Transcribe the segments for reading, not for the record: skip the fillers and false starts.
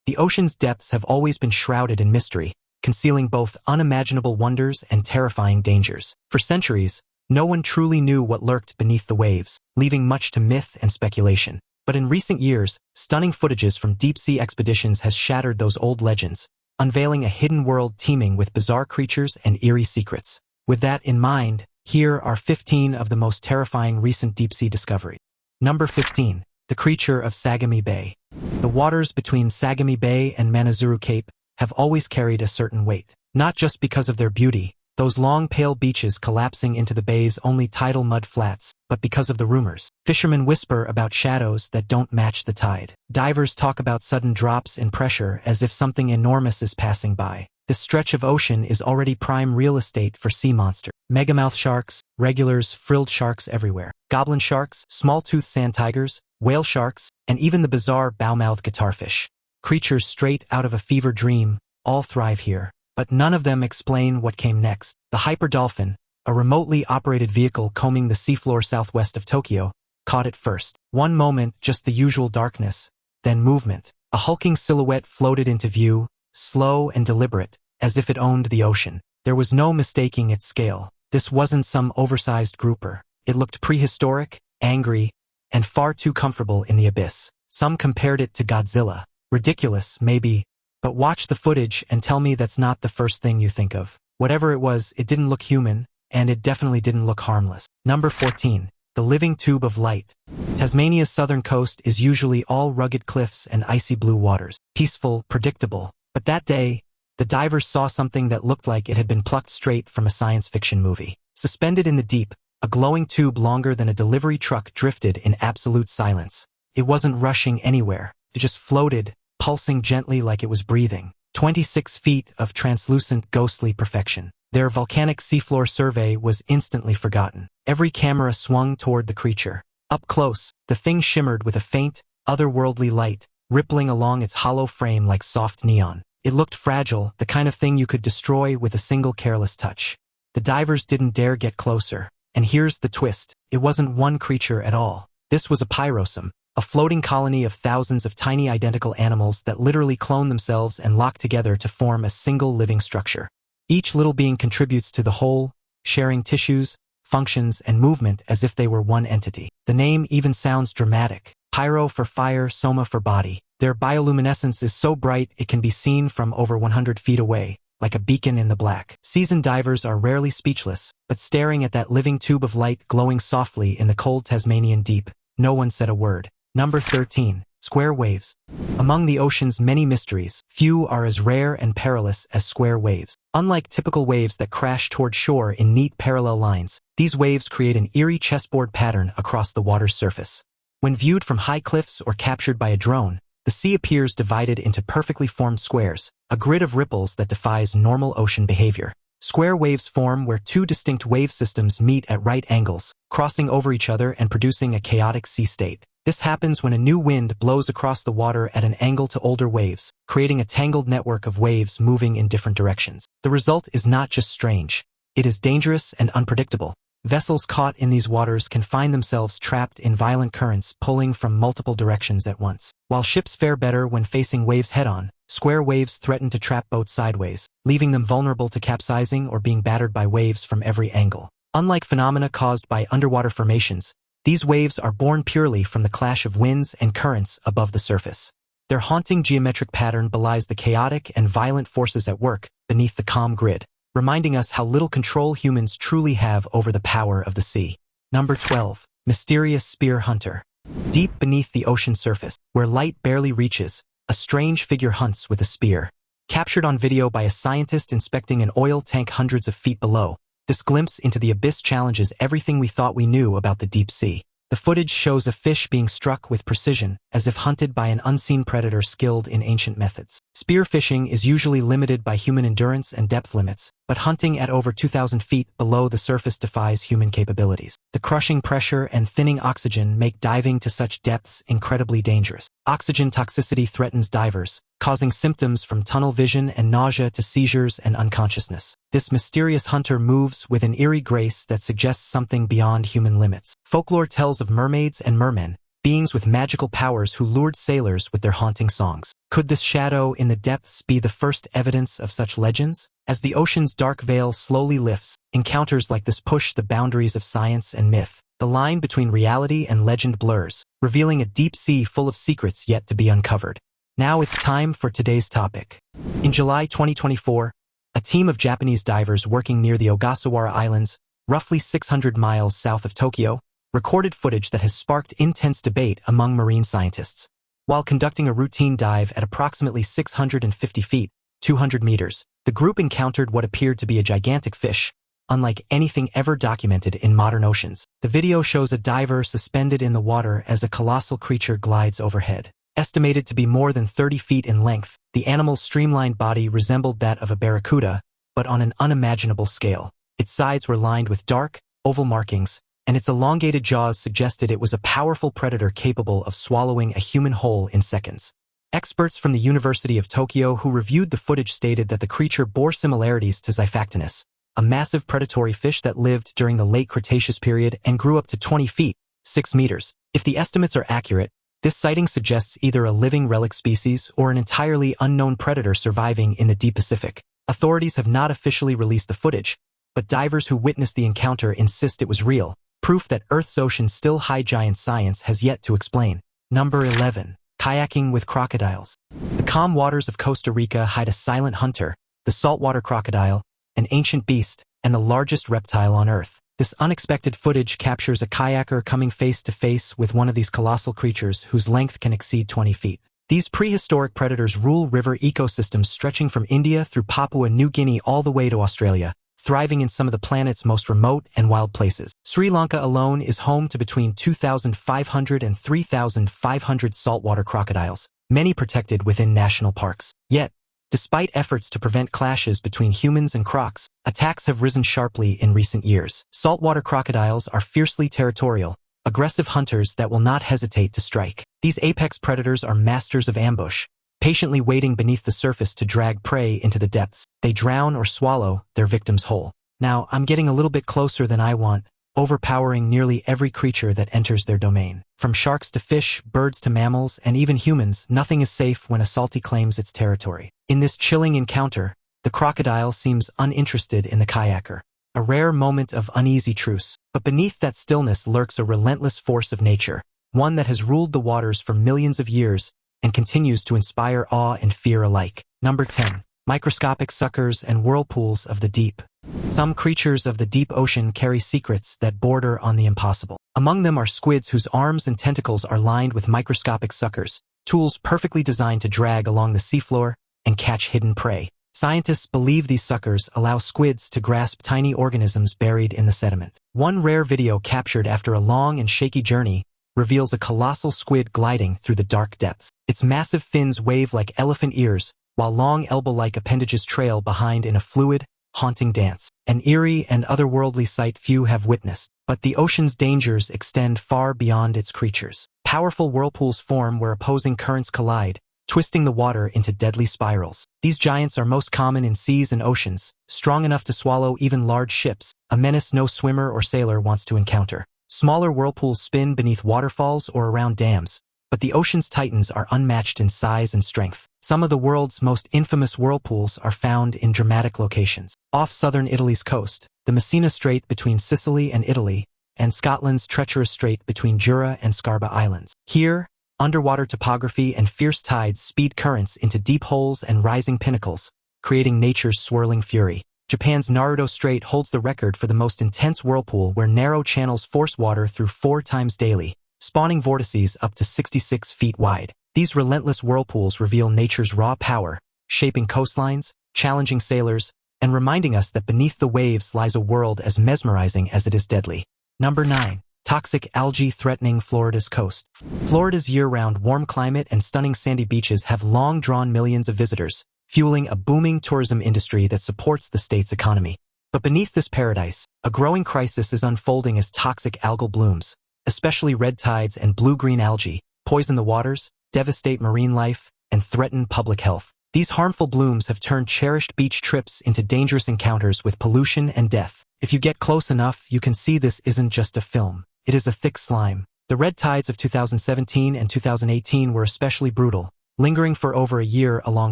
The ocean's depths have always been shrouded in mystery, concealing both unimaginable wonders and terrifying dangers. For centuries, no one truly knew what lurked beneath the waves, leaving much to myth and speculation. But in recent years, stunning footages from deep-sea expeditions has shattered those old legends, unveiling a hidden world teeming with bizarre creatures and eerie secrets. With that in mind, here are 15 of the most terrifying recent deep-sea discoveries. Number 15. The creature of Sagami Bay. The waters between Sagami Bay and Manazuru Cape have always carried a certain weight. Not just because of their beauty, those long pale beaches collapsing into the bay's only tidal mud flats, but because of the rumors. Fishermen whisper about shadows that don't match the tide. Divers talk about sudden drops in pressure as if something enormous is passing by. This stretch of ocean is already prime real estate for sea monsters. Megamouth sharks, regulars, frilled sharks everywhere. Goblin sharks, small-toothed sand tigers, whale sharks, and even the bizarre bow-mouthed guitarfish. Creatures straight out of a fever dream, all thrive here. But none of them explain what came next. The hyperdolphin, a remotely operated vehicle combing the seafloor southwest of Tokyo, caught it first. One moment, just the usual darkness, then movement. A hulking silhouette floated into view, slow and deliberate, as if it owned the ocean. There was no mistaking its scale. This wasn't some oversized grouper. It looked prehistoric, angry, and far too comfortable in the abyss. Some compared it to Godzilla. Ridiculous, maybe, but watch the footage and tell me that's not the first thing you think of. Whatever it was, it didn't look human, and it definitely didn't look harmless. Number 14. The living tube of light. Tasmania's southern coast is usually all rugged cliffs and icy blue waters. Peaceful, predictable. But that day, the divers saw something that looked like it had been plucked straight from a science fiction movie. Suspended in the deep, a glowing tube longer than a delivery truck drifted in absolute silence. It wasn't rushing anywhere. It just floated, pulsing gently like it was breathing. 26 feet of translucent, ghostly perfection. Their volcanic seafloor survey was instantly forgotten. Every camera swung toward the creature. Up close, the thing shimmered with a faint, otherworldly light, rippling along its hollow frame like soft neon. It looked fragile, the kind of thing you could destroy with a single careless touch. The divers didn't dare get closer. And here's the twist. It wasn't one creature at all. This was a pyrosome, a floating colony of thousands of tiny identical animals that literally clone themselves and lock together to form a single living structure. Each little being contributes to the whole, sharing tissues, functions, and movement as if they were one entity. The name even sounds dramatic. Pyro for fire, soma for body. Their bioluminescence is so bright it can be seen from over 100 feet away, like a beacon in the black. Seasoned divers are rarely speechless, but staring at that living tube of light glowing softly in the cold Tasmanian deep, no one said a word. Number 13. Square waves. Among the ocean's many mysteries, few are as rare and perilous as square waves. Unlike typical waves that crash toward shore in neat parallel lines, these waves create an eerie chessboard pattern across the water's surface. When viewed from high cliffs or captured by a drone, the sea appears divided into perfectly formed squares, a grid of ripples that defies normal ocean behavior. Square waves form where two distinct wave systems meet at right angles, crossing over each other and producing a chaotic sea state. This happens when a new wind blows across the water at an angle to older waves, creating a tangled network of waves moving in different directions. The result is not just strange. It is dangerous and unpredictable. Vessels caught in these waters can find themselves trapped in violent currents pulling from multiple directions at once. While ships fare better when facing waves head-on, square waves threaten to trap boats sideways, leaving them vulnerable to capsizing or being battered by waves from every angle. Unlike phenomena caused by underwater formations, these waves are born purely from the clash of winds and currents above the surface. Their haunting geometric pattern belies the chaotic and violent forces at work beneath the calm grid, reminding us how little control humans truly have over the power of the sea. Number 12. Mysterious spear hunter. Deep beneath the ocean surface, where light barely reaches, a strange figure hunts with a spear. Captured on video by a scientist inspecting an oil tank hundreds of feet below, this glimpse into the abyss challenges everything we thought we knew about the deep sea. The footage shows a fish being struck with precision, as if hunted by an unseen predator skilled in ancient methods. Spearfishing is usually limited by human endurance and depth limits, but hunting at over 2,000 feet below the surface defies human capabilities. The crushing pressure and thinning oxygen make diving to such depths incredibly dangerous. Oxygen toxicity threatens divers, causing symptoms from tunnel vision and nausea to seizures and unconsciousness. This mysterious hunter moves with an eerie grace that suggests something beyond human limits. Folklore tells of mermaids and mermen, beings with magical powers who lured sailors with their haunting songs. Could this shadow in the depths be the first evidence of such legends? As the ocean's dark veil slowly lifts, encounters like this push the boundaries of science and myth. The line between reality and legend blurs, revealing a deep sea full of secrets yet to be uncovered. Now it's time for today's topic. In July 2024, a team of Japanese divers working near the Ogasawara Islands, roughly 600 miles south of Tokyo, recorded footage that has sparked intense debate among marine scientists. While conducting a routine dive at approximately 650 feet, 200 meters, the group encountered what appeared to be a gigantic fish, unlike anything ever documented in modern oceans. The video shows a diver suspended in the water as a colossal creature glides overhead. Estimated to be more than 30 feet in length, the animal's streamlined body resembled that of a barracuda, but on an unimaginable scale. Its sides were lined with dark, oval markings, and its elongated jaws suggested it was a powerful predator capable of swallowing a human whole in seconds. Experts from the University of Tokyo who reviewed the footage stated that the creature bore similarities to Xiphactinus, a massive predatory fish that lived during the late Cretaceous period and grew up to 20 feet, 6 meters. If the estimates are accurate, this sighting suggests either a living relic species or an entirely unknown predator surviving in the deep Pacific. Authorities have not officially released the footage, but divers who witnessed the encounter insist it was real, proof that Earth's oceans still hide giant science has yet to explain. Number 11. Kayaking with crocodiles. The calm waters of Costa Rica hide a silent hunter, the saltwater crocodile, an ancient beast, and the largest reptile on Earth. This unexpected footage captures a kayaker coming face to face with one of these colossal creatures whose length can exceed 20 feet. These prehistoric predators rule river ecosystems stretching from India through Papua New Guinea all the way to Australia, thriving in some of the planet's most remote and wild places. Sri Lanka alone is home to between 2,500 and 3,500 saltwater crocodiles, many protected within national parks. Yet, despite efforts to prevent clashes between humans and crocs, attacks have risen sharply in recent years. Saltwater crocodiles are fiercely territorial, aggressive hunters that will not hesitate to strike. These apex predators are masters of ambush, patiently waiting beneath the surface to drag prey into the depths. They drown or swallow their victims whole. Now, I'm getting a little bit closer than I want, overpowering nearly every creature that enters their domain. From sharks to fish, birds to mammals, and even humans, nothing is safe when a salty claims its territory. In this chilling encounter, the crocodile seems uninterested in the kayaker, a rare moment of uneasy truce. But beneath that stillness lurks a relentless force of nature, one that has ruled the waters for millions of years and continues to inspire awe and fear alike. Number 10. Microscopic suckers and whirlpools of the deep. Some creatures of the deep ocean carry secrets that border on the impossible. Among them are squids whose arms and tentacles are lined with microscopic suckers, tools perfectly designed to drag along the seafloor and catch hidden prey. Scientists believe these suckers allow squids to grasp tiny organisms buried in the sediment. One rare video captured after a long and shaky journey reveals a colossal squid gliding through the dark depths. Its massive fins wave like elephant ears, while long elbow-like appendages trail behind in a fluid, haunting dance. An eerie and otherworldly sight few have witnessed, but the ocean's dangers extend far beyond its creatures. Powerful whirlpools form where opposing currents collide, twisting the water into deadly spirals. These giants are most common in seas and oceans, strong enough to swallow even large ships, a menace no swimmer or sailor wants to encounter. Smaller whirlpools spin beneath waterfalls or around dams, but the ocean's titans are unmatched in size and strength. Some of the world's most infamous whirlpools are found in dramatic locations. Off southern Italy's coast, the Messina Strait between Sicily and Italy, and Scotland's treacherous strait between Jura and Scarba Islands. Here, underwater topography and fierce tides speed currents into deep holes and rising pinnacles, creating nature's swirling fury. Japan's Naruto Strait holds the record for the most intense whirlpool where narrow channels force water through 4 times daily, spawning vortices up to 66 feet wide. These relentless whirlpools reveal nature's raw power, shaping coastlines, challenging sailors, and reminding us that beneath the waves lies a world as mesmerizing as it is deadly. Number 9. Toxic algae threatening Florida's coast. Florida's year-round warm climate and stunning sandy beaches have long drawn millions of visitors, fueling a booming tourism industry that supports the state's economy. But beneath this paradise, a growing crisis is unfolding as toxic algal blooms, especially red tides and blue-green algae, poison the waters, devastate marine life, and threaten public health. These harmful blooms have turned cherished beach trips into dangerous encounters with pollution and death. If you get close enough, you can see this isn't just a film. It is a thick slime. The red tides of 2017 and 2018 were especially brutal, lingering for over a year along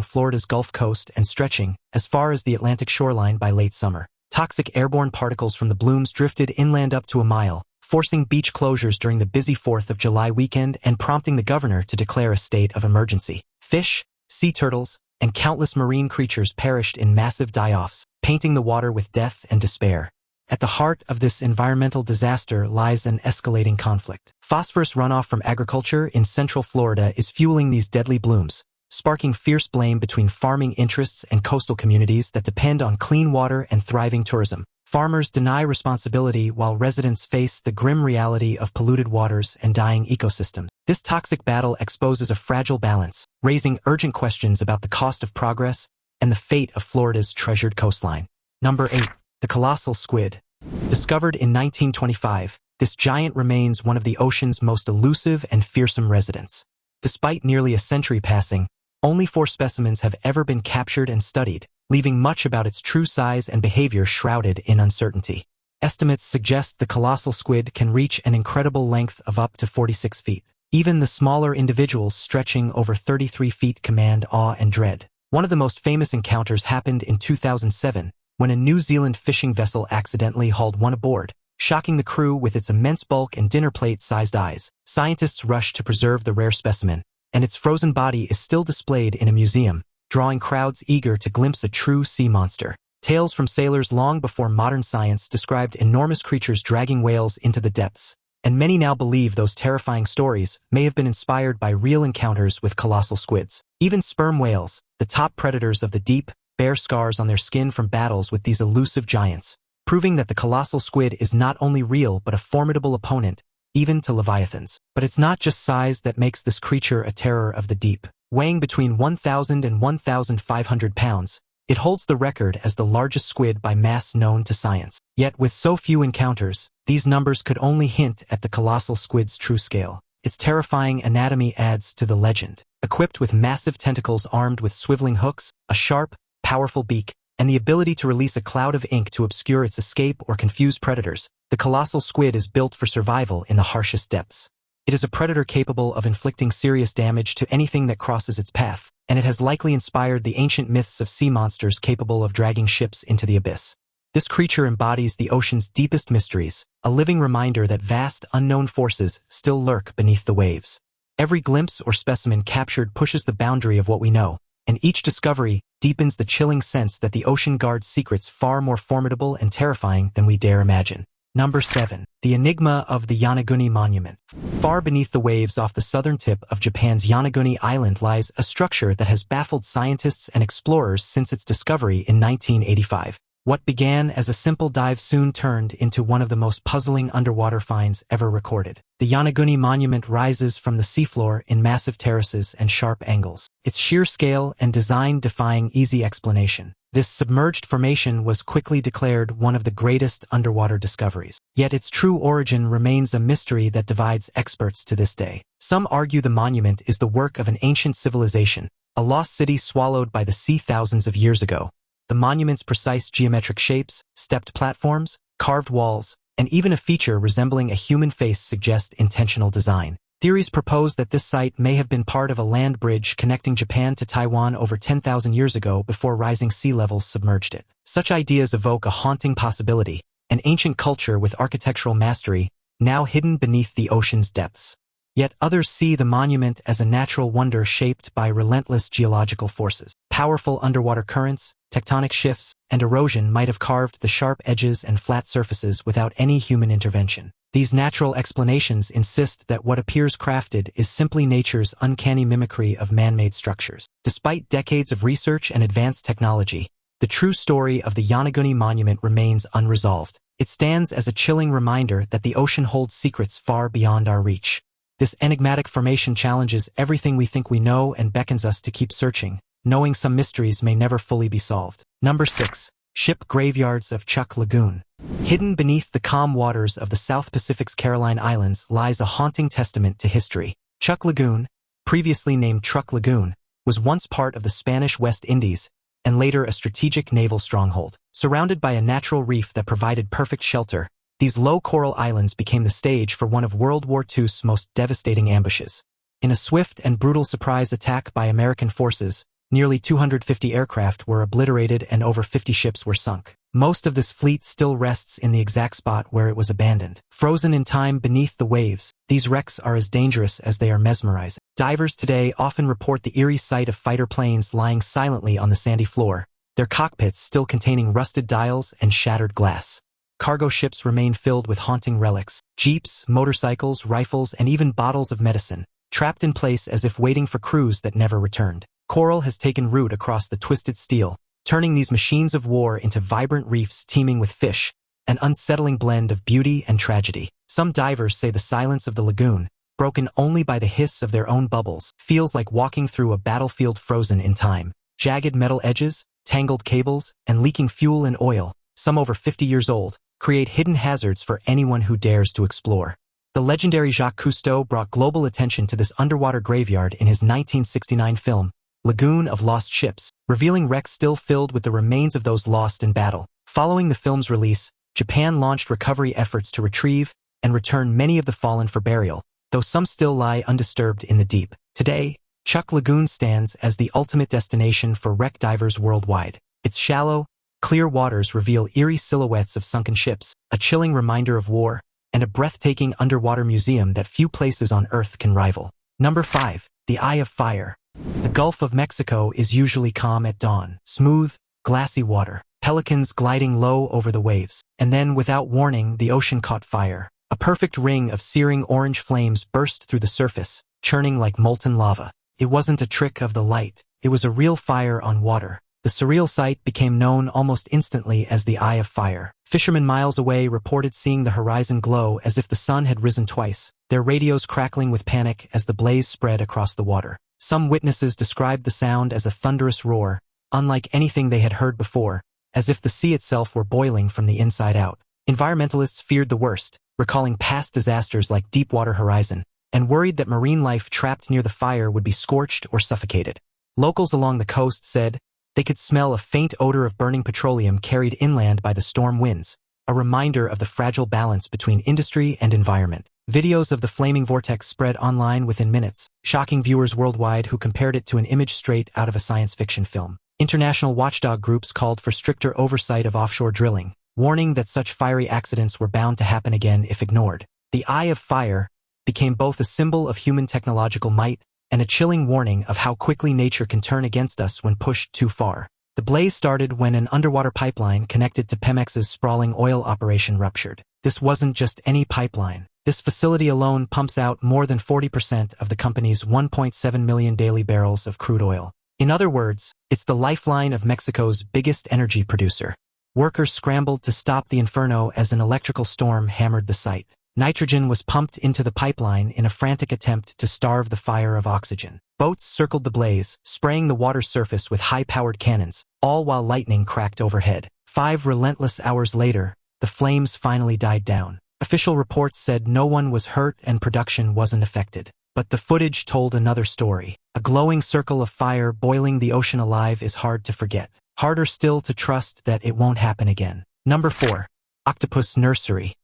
Florida's Gulf Coast and stretching as far as the Atlantic shoreline by late summer. Toxic airborne particles from the blooms drifted inland up to a mile, forcing beach closures during the busy 4th of July weekend and prompting the governor to declare a state of emergency. Fish, sea turtles, and countless marine creatures perished in massive die-offs, painting the water with death and despair. At the heart of this environmental disaster lies an escalating conflict. Phosphorus runoff from agriculture in central Florida is fueling these deadly blooms, sparking fierce blame between farming interests and coastal communities that depend on clean water and thriving tourism. Farmers deny responsibility while residents face the grim reality of polluted waters and dying ecosystems. This toxic battle exposes a fragile balance, raising urgent questions about the cost of progress and the fate of Florida's treasured coastline. Number 8. The colossal squid. Discovered in 1925, this giant remains one of the ocean's most elusive and fearsome residents. Despite nearly a century passing, only 4 specimens have ever been captured and studied, leaving much about its true size and behavior shrouded in uncertainty. Estimates suggest the colossal squid can reach an incredible length of up to 46 feet. Even the smaller individuals stretching over 33 feet command awe and dread. One of the most famous encounters happened in 2007, when a New Zealand fishing vessel accidentally hauled one aboard, shocking the crew with its immense bulk and dinner plate-sized eyes. Scientists rushed to preserve the rare specimen, and its frozen body is still displayed in a museum, drawing crowds eager to glimpse a true sea monster. Tales from sailors long before modern science described enormous creatures dragging whales into the depths, and many now believe those terrifying stories may have been inspired by real encounters with colossal squids. Even sperm whales, the top predators of the deep, bear scars on their skin from battles with these elusive giants, proving that the colossal squid is not only real but a formidable opponent, even to leviathans. But it's not just size that makes this creature a terror of the deep. Weighing between 1,000 and 1,500 pounds, it holds the record as the largest squid by mass known to science. Yet with so few encounters, these numbers could only hint at the colossal squid's true scale. Its terrifying anatomy adds to the legend. Equipped with massive tentacles armed with swiveling hooks, a sharp, powerful beak, and the ability to release a cloud of ink to obscure its escape or confuse predators, the colossal squid is built for survival in the harshest depths. It is a predator capable of inflicting serious damage to anything that crosses its path, and it has likely inspired the ancient myths of sea monsters capable of dragging ships into the abyss. This creature embodies the ocean's deepest mysteries, a living reminder that vast, unknown forces still lurk beneath the waves. Every glimpse or specimen captured pushes the boundary of what we know, and each discovery deepens the chilling sense that the ocean guards secrets far more formidable and terrifying than we dare imagine. Number 7. The enigma of the Yonaguni Monument. Far beneath the waves off the southern tip of Japan's Yonaguni Island lies a structure that has baffled scientists and explorers since its discovery in 1985. What began as a simple dive soon turned into one of the most puzzling underwater finds ever recorded. The Yonaguni Monument rises from the seafloor in massive terraces and sharp angles, its sheer scale and design defying easy explanation. This submerged formation was quickly declared one of the greatest underwater discoveries. Yet its true origin remains a mystery that divides experts to this day. Some argue the monument is the work of an ancient civilization, a lost city swallowed by the sea thousands of years ago. The monument's precise geometric shapes, stepped platforms, carved walls, and even a feature resembling a human face suggest intentional design. Theories propose that this site may have been part of a land bridge connecting Japan to Taiwan over 10,000 years ago before rising sea levels submerged it. Such ideas evoke a haunting possibility, an ancient culture with architectural mastery, now hidden beneath the ocean's depths. Yet others see the monument as a natural wonder shaped by relentless geological forces. Powerful underwater currents, tectonic shifts, and erosion might have carved the sharp edges and flat surfaces without any human intervention. These natural explanations insist that what appears crafted is simply nature's uncanny mimicry of man-made structures. Despite decades of research and advanced technology, the true story of the Yonaguni Monument remains unresolved. It stands as a chilling reminder that the ocean holds secrets far beyond our reach. This enigmatic formation challenges everything we think we know and beckons us to keep searching, knowing some mysteries may never fully be solved. Number 6. Ship graveyards of Chuck Lagoon. Hidden beneath the calm waters of the South Pacific's Caroline Islands lies a haunting testament to history. Chuck Lagoon, previously named Truk Lagoon, was once part of the Spanish West Indies and later a strategic naval stronghold. Surrounded by a natural reef that provided perfect shelter, these low coral islands became the stage for one of World War II's most devastating ambushes. In a swift and brutal surprise attack by American forces, nearly 250 aircraft were obliterated and over 50 ships were sunk. Most of this fleet still rests in the exact spot where it was abandoned. Frozen in time beneath the waves, these wrecks are as dangerous as they are mesmerizing. Divers today often report the eerie sight of fighter planes lying silently on the sandy floor, their cockpits still containing rusted dials and shattered glass. Cargo ships remain filled with haunting relics, jeeps, motorcycles, rifles, and even bottles of medicine, trapped in place as if waiting for crews that never returned. Coral has taken root across the twisted steel, turning these machines of war into vibrant reefs teeming with fish, an unsettling blend of beauty and tragedy. Some divers say the silence of the lagoon, broken only by the hiss of their own bubbles, feels like walking through a battlefield frozen in time. Jagged metal edges, tangled cables, and leaking fuel and oil, some over 50 years old, create hidden hazards for anyone who dares to explore. The legendary Jacques Cousteau brought global attention to this underwater graveyard in his 1969 film, Lagoon of Lost Ships, revealing wrecks still filled with the remains of those lost in battle. Following the film's release, Japan launched recovery efforts to retrieve and return many of the fallen for burial, though some still lie undisturbed in the deep. Today, Chuck Lagoon stands as the ultimate destination for wreck divers worldwide. Its shallow, clear waters reveal eerie silhouettes of sunken ships, a chilling reminder of war, and a breathtaking underwater museum that few places on Earth can rival. Number 5. The Eye of Fire. The Gulf of Mexico is usually calm at dawn, smooth, glassy water, pelicans gliding low over the waves, and then, without warning, the ocean caught fire. A perfect ring of searing orange flames burst through the surface, churning like molten lava. It wasn't a trick of the light, it was a real fire on water. The surreal sight became known almost instantly as the Eye of Fire. Fishermen miles away reported seeing the horizon glow as if the sun had risen twice, their radios crackling with panic as the blaze spread across the water. Some witnesses described the sound as a thunderous roar, unlike anything they had heard before, as if the sea itself were boiling from the inside out. Environmentalists feared the worst, recalling past disasters like Deepwater Horizon, and worried that marine life trapped near the fire would be scorched or suffocated. Locals along the coast said they could smell a faint odor of burning petroleum carried inland by the storm winds, a reminder of the fragile balance between industry and environment. Videos of the flaming vortex spread online within minutes, shocking viewers worldwide who compared it to an image straight out of a science fiction film. International watchdog groups called for stricter oversight of offshore drilling, warning that such fiery accidents were bound to happen again if ignored. The Eye of Fire became both a symbol of human technological might and a chilling warning of how quickly nature can turn against us when pushed too far. The blaze started when an underwater pipeline connected to Pemex's sprawling oil operation ruptured. This wasn't just any pipeline. This facility alone pumps out more than 40% of the company's 1.7 million daily barrels of crude oil. In other words, it's the lifeline of Mexico's biggest energy producer. Workers scrambled to stop the inferno as an electrical storm hammered the site. Nitrogen was pumped into the pipeline in a frantic attempt to starve the fire of oxygen. Boats circled the blaze, spraying the water's surface with high-powered cannons, all while lightning cracked overhead. 5 relentless hours later, the flames finally died down. Official reports said no one was hurt and production wasn't affected. But the footage told another story. A glowing circle of fire boiling the ocean alive is hard to forget. Harder still to trust that it won't happen again. Number 4. Octopus Nursery.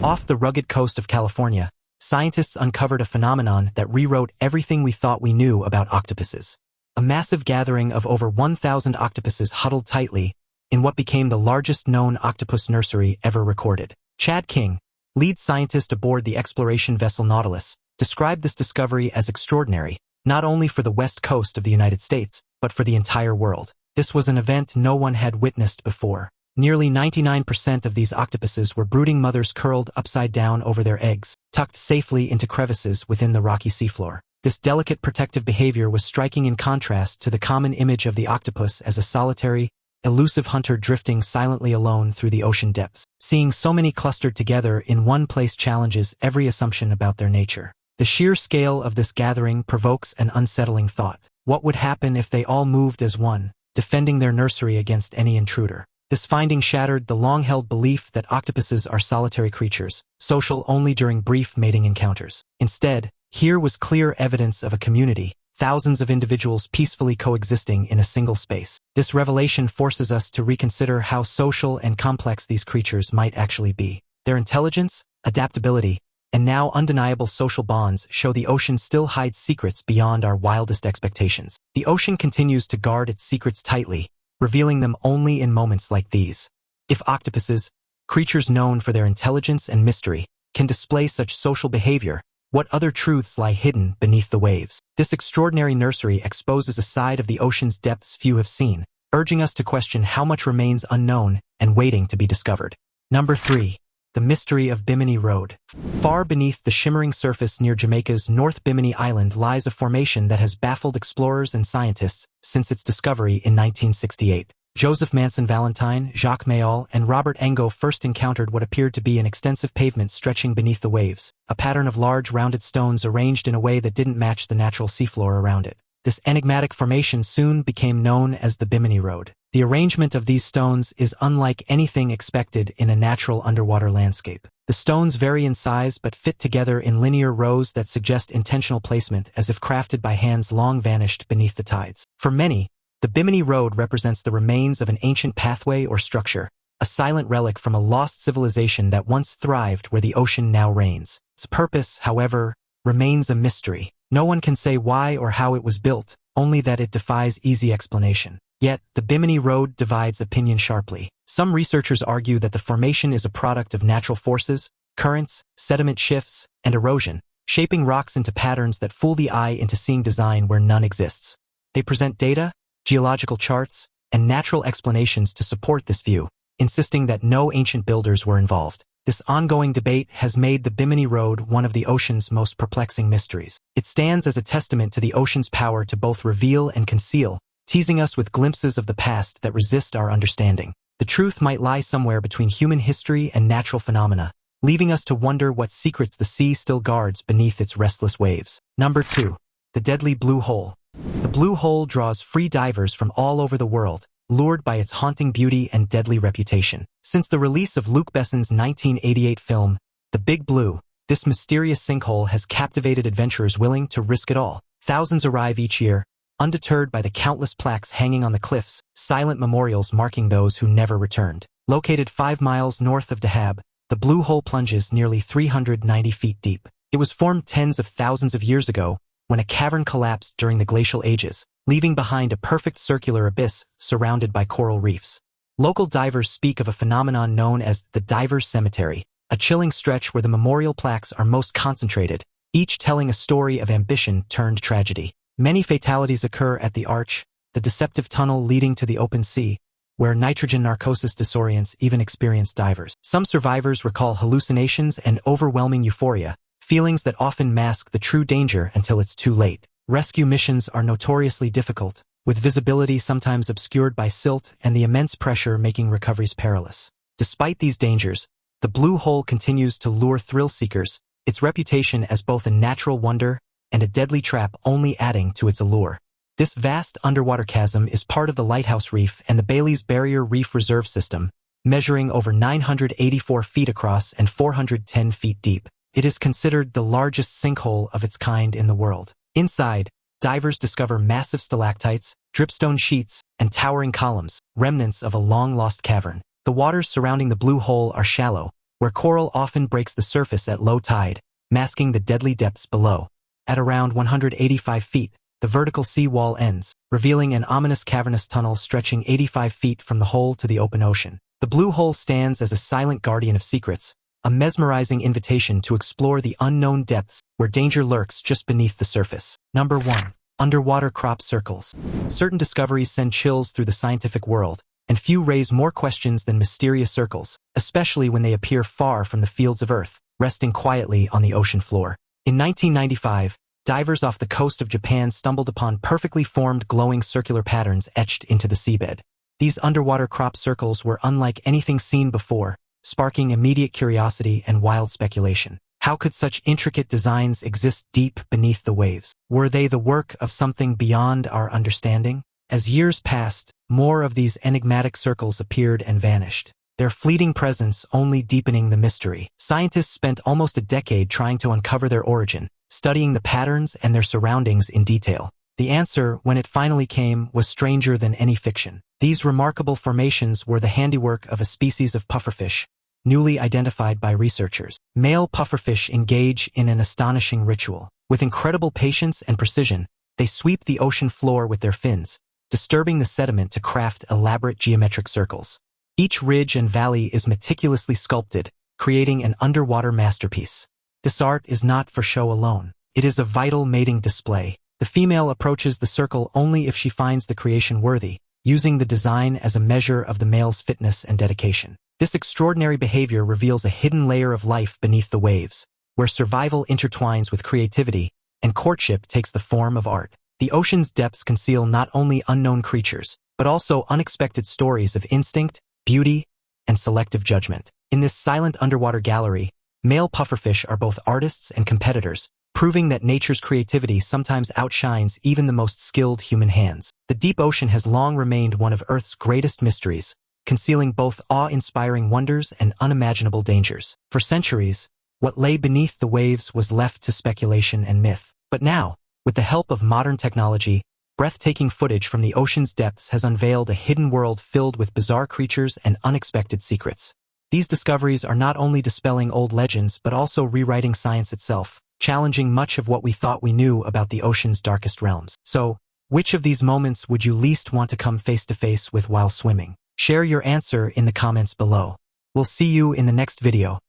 Off the rugged coast of California, scientists uncovered a phenomenon that rewrote everything we thought we knew about octopuses. A massive gathering of over 1,000 octopuses huddled tightly in what became the largest known octopus nursery ever recorded. Chad King, lead scientist aboard the exploration vessel Nautilus, described this discovery as extraordinary, not only for the west coast of the United States, but for the entire world. This was an event no one had witnessed before. Nearly 99% of these octopuses were brooding mothers curled upside down over their eggs, tucked safely into crevices within the rocky seafloor. This delicate protective behavior was striking in contrast to the common image of the octopus as a solitary, elusive hunter drifting silently alone through the ocean depths. Seeing so many clustered together in one place challenges every assumption about their nature. The sheer scale of this gathering provokes an unsettling thought. What would happen if they all moved as one, defending their nursery against any intruder? This finding shattered the long-held belief that octopuses are solitary creatures, social only during brief mating encounters. Instead, here was clear evidence of a community, thousands of individuals peacefully coexisting in a single space. This revelation forces us to reconsider how social and complex these creatures might actually be. Their intelligence, adaptability, and now undeniable social bonds show the ocean still hides secrets beyond our wildest expectations. The ocean continues to guard its secrets tightly, revealing them only in moments like these. If octopuses, creatures known for their intelligence and mystery, can display such social behavior, what other truths lie hidden beneath the waves? This extraordinary nursery exposes a side of the ocean's depths few have seen, urging us to question how much remains unknown and waiting to be discovered. Number 3. The mystery of Bimini Road. Far beneath the shimmering surface near Jamaica's North Bimini Island lies a formation that has baffled explorers and scientists since its discovery in 1968. Joseph Manson Valentine, Jacques Mayol, and Robert Engo first encountered what appeared to be an extensive pavement stretching beneath the waves, a pattern of large rounded stones arranged in a way that didn't match the natural seafloor around it. This enigmatic formation soon became known as the Bimini Road. The arrangement of these stones is unlike anything expected in a natural underwater landscape. The stones vary in size but fit together in linear rows that suggest intentional placement, as if crafted by hands long vanished beneath the tides. For many, the Bimini Road represents the remains of an ancient pathway or structure, a silent relic from a lost civilization that once thrived where the ocean now reigns. Its purpose, however, remains a mystery. No one can say why or how it was built, only that it defies easy explanation. Yet, the Bimini Road divides opinion sharply. Some researchers argue that the formation is a product of natural forces, currents, sediment shifts, and erosion, shaping rocks into patterns that fool the eye into seeing design where none exists. They present data, geological charts, and natural explanations to support this view, insisting that no ancient builders were involved. This ongoing debate has made the Bimini Road one of the ocean's most perplexing mysteries. It stands as a testament to the ocean's power to both reveal and conceal, teasing us with glimpses of the past that resist our understanding. The truth might lie somewhere between human history and natural phenomena, leaving us to wonder what secrets the sea still guards beneath its restless waves. Number 2. The deadly blue hole. The blue hole draws free divers from all over the world, lured by its haunting beauty and deadly reputation. Since the release of Luc Besson's 1988 film, The Big Blue, this mysterious sinkhole has captivated adventurers willing to risk it all. Thousands arrive each year, undeterred by the countless plaques hanging on the cliffs, silent memorials marking those who never returned. Located 5 miles north of Dahab, the blue hole plunges nearly 390 feet deep. It was formed tens of thousands of years ago, when a cavern collapsed during the glacial ages, leaving behind a perfect circular abyss surrounded by coral reefs. Local divers speak of a phenomenon known as the Diver's Cemetery, a chilling stretch where the memorial plaques are most concentrated, each telling a story of ambition turned tragedy. Many fatalities occur at the Arch, the deceptive tunnel leading to the open sea, where nitrogen narcosis disorients even experienced divers. Some survivors recall hallucinations and overwhelming euphoria, feelings that often mask the true danger until it's too late. Rescue missions are notoriously difficult, with visibility sometimes obscured by silt and the immense pressure making recoveries perilous. Despite these dangers, the blue hole continues to lure thrill-seekers, its reputation as both a natural wonder and a deadly trap only adding to its allure. This vast underwater chasm is part of the Lighthouse Reef and the Bailey's Barrier Reef Reserve System, measuring over 984 feet across and 410 feet deep. It is considered the largest sinkhole of its kind in the world. Inside, divers discover massive stalactites, dripstone sheets, and towering columns, remnants of a long-lost cavern. The waters surrounding the blue hole are shallow, where coral often breaks the surface at low tide, masking the deadly depths below. At around 185 feet, the vertical sea wall ends, revealing an ominous cavernous tunnel stretching 85 feet from the hole to the open ocean. The blue hole stands as a silent guardian of secrets, a mesmerizing invitation to explore the unknown depths where danger lurks just beneath the surface. Number 1. Underwater crop circles. Certain discoveries send chills through the scientific world, and few raise more questions than mysterious circles, especially when they appear far from the fields of Earth, resting quietly on the ocean floor. In 1995, divers off the coast of Japan stumbled upon perfectly formed glowing circular patterns etched into the seabed. These underwater crop circles were unlike anything seen before, sparking immediate curiosity and wild speculation. How could such intricate designs exist deep beneath the waves? Were they the work of something beyond our understanding? As years passed, more of these enigmatic circles appeared and vanished, their fleeting presence only deepening the mystery. Scientists spent almost a decade trying to uncover their origin, studying the patterns and their surroundings in detail. The answer, when it finally came, was stranger than any fiction. These remarkable formations were the handiwork of a species of pufferfish, newly identified by researchers. Male pufferfish engage in an astonishing ritual. With incredible patience and precision, they sweep the ocean floor with their fins, disturbing the sediment to craft elaborate geometric circles. Each ridge and valley is meticulously sculpted, creating an underwater masterpiece. This art is not for show alone. It is a vital mating display. The female approaches the circle only if she finds the creation worthy, using the design as a measure of the male's fitness and dedication. This extraordinary behavior reveals a hidden layer of life beneath the waves, where survival intertwines with creativity and courtship takes the form of art. The ocean's depths conceal not only unknown creatures, but also unexpected stories of instinct, beauty, and selective judgment. In this silent underwater gallery, male pufferfish are both artists and competitors, proving that nature's creativity sometimes outshines even the most skilled human hands. The deep ocean has long remained one of Earth's greatest mysteries, concealing both awe-inspiring wonders and unimaginable dangers. For centuries, what lay beneath the waves was left to speculation and myth. But now, with the help of modern technology, breathtaking footage from the ocean's depths has unveiled a hidden world filled with bizarre creatures and unexpected secrets. These discoveries are not only dispelling old legends but also rewriting science itself, challenging much of what we thought we knew about the ocean's darkest realms. So, which of these moments would you least want to come face to face with while swimming? Share your answer in the comments below. We'll see you in the next video.